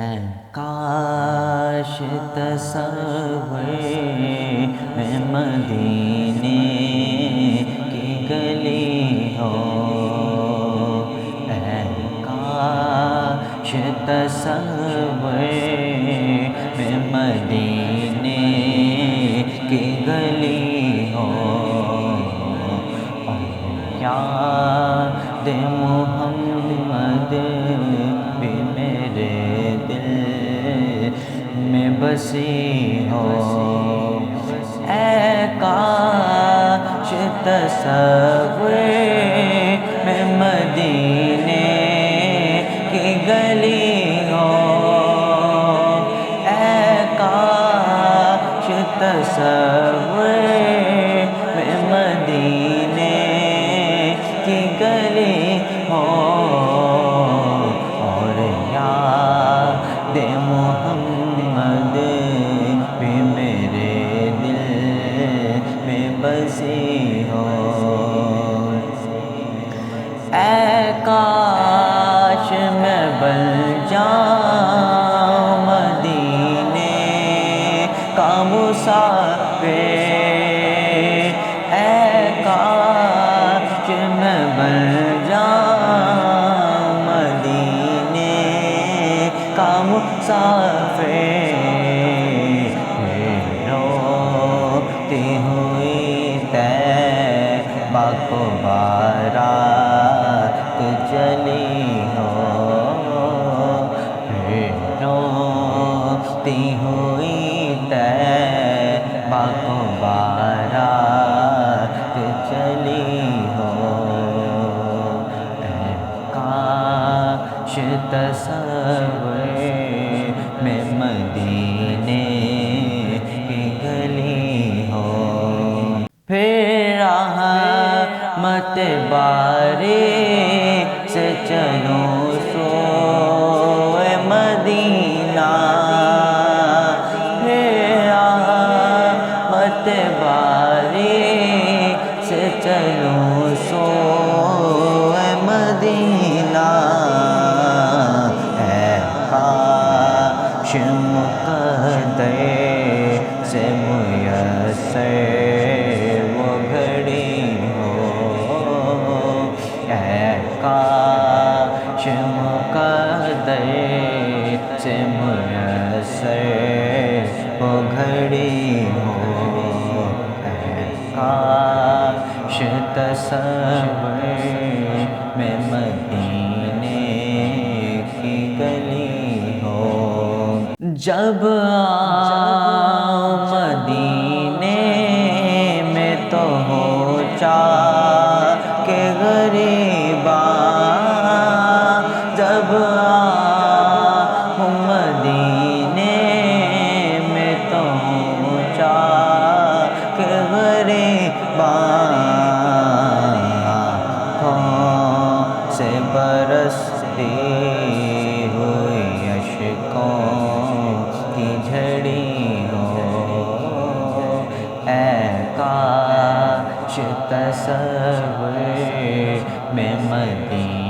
ہے کاش تصور میں مدینے کی گلی ہو، ہے کاش تصور میں مدینے کی گلی ہو، اور یاد محمد بھی میرے دل میں بسی ہو، اے کاش تصور میں مدینے کی گلی ہو، اے کاش تصور میں مدینے کی گلی ہو، اور یاد محمد بھی میرے دل میں بسی ہو، اے کاش میں بن جاؤں مدینے کا مسافر، اے کاش میں بن جاؤں مدینے کا مسافر، روتی ہوئی طیبہ کو بارات چلی ہو، روتی ہوئی طیبہ کو بارات چلی ہو، اے کاش تصور میں مدینے کی گلی ہو، پھر رحمت باری سے چلوں سوئے مدینہ، پھر رحمت باری سے چلوں سوئے مدینہ، اے کاش مقدر سے میسر وہ گھڑی ہو، اے کاش مقدر سے میسر وہ گھڑی ہو، اے کاش تصور میں مدینے کی گلی ہو، جب آؤں مدینے میں تو ہو چاک غریباں، جب آؤں مدینے میں تو ہو چاک غریباں، آنکھوں سے برستی ہوئی اشکوں کی جھڑی ہو، اے کاش تصور میں مدینے